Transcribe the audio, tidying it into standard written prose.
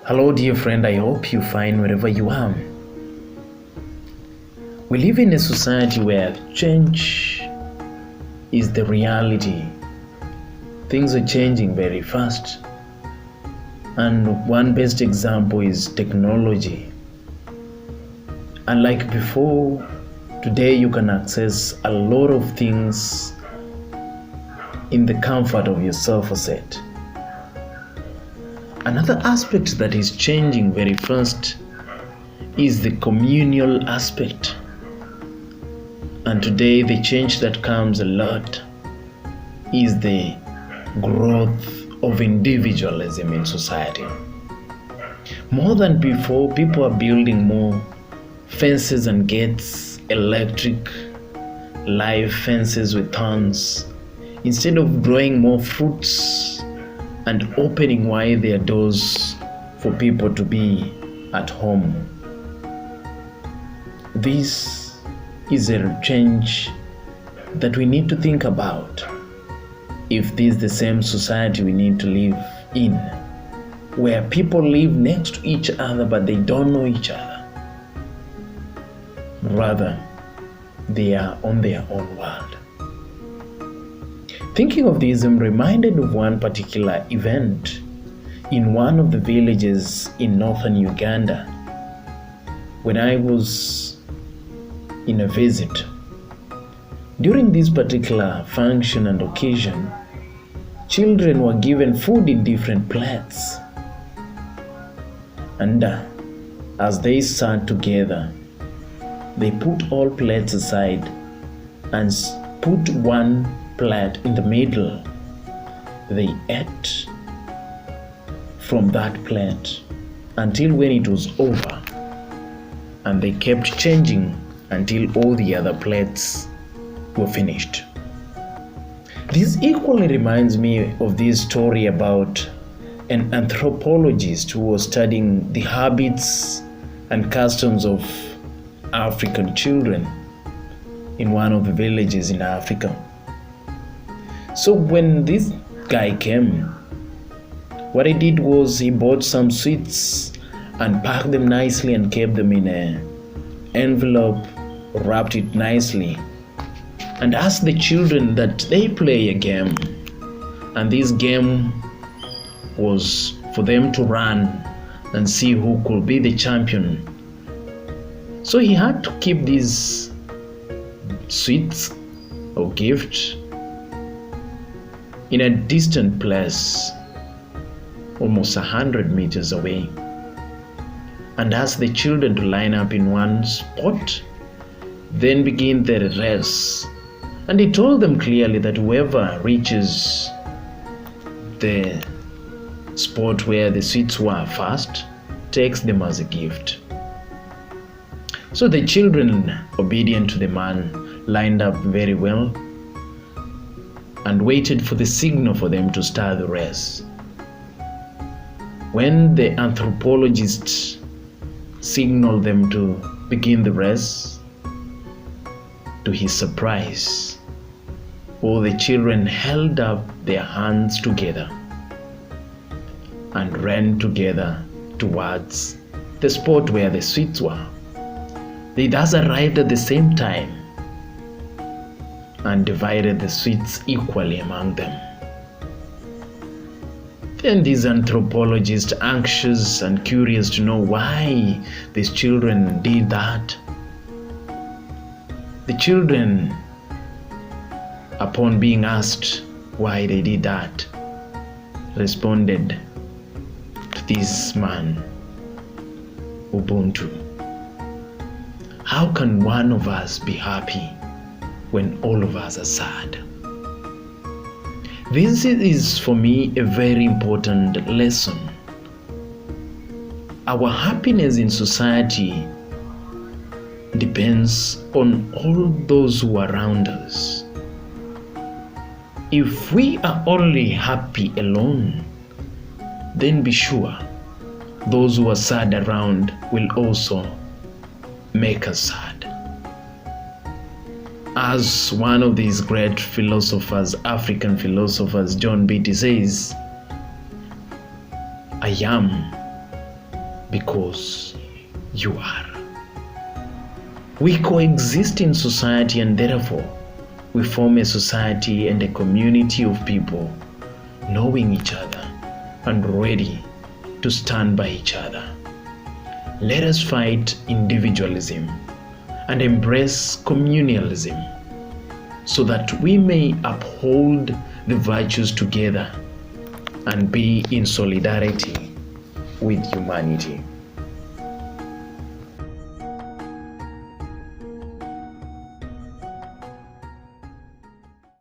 Hello, dear friend. I hope you're fine wherever you are. We live in a society where change is the reality. Things are changing very fast. And one best example is technology. Unlike before, today you can access a lot of things in the comfort of your sofa set. Another aspect that is changing very fast is the communal aspect. And today the change that comes a lot is the growth of individualism in society. More than before, people are building more fences and gates, electric, live fences with thorns, instead of growing more fruits and opening wide their doors for people to be at home. This is a change that we need to think about if this is the same society we need to live in, where people live next to each other but they don't know each other. Rather, they are on their own world. Thinking of this, I'm reminded of one particular event in one of the villages in northern Uganda when I was in a visit. During this particular function and occasion, children were given food in different plates. And as they sat together, they put all plates aside and put one plate in the middle. They ate from that plate until when it was over, and they kept changing until all the other plates were finished. This equally reminds me of this story about an anthropologist who was studying the habits and customs of African children in one of the villages in Africa. So when this guy came, what he did was he bought some sweets and packed them nicely and kept them in an envelope, wrapped it nicely, and asked the children that they play a game. And this game was for them to run and see who could be the champion. So he had to keep these sweets or gifts in a distant place, almost 100 meters away, and asked the children to line up in one spot, then begin their race. And he told them clearly that whoever reaches the spot where the sweets were first takes them as a gift. So the children, obedient to the man, lined up very well and waited for the signal for them to start the race. When the anthropologist signaled them to begin the race, to his surprise, all the children held up their hands together and ran together towards the spot where the sweets were. They thus arrived at the same time and divided the sweets equally among them. Then this anthropologist, anxious and curious to know why these children did that, the children, upon being asked why they did that, responded to this man, Ubuntu. How can one of us be happy when all of us are sad? This is for me a very important lesson. Our happiness in society depends on all those who are around us. If we are only happy alone, then be sure those who are sad around will also make us sad. As one of these great philosophers, African philosophers, John Beatty says, I am because you are. We coexist in society, and therefore we form a society and a community of people knowing each other and ready to stand by each other. Let us fight individualism and embrace communalism so that we may uphold the virtues together and be in solidarity with humanity.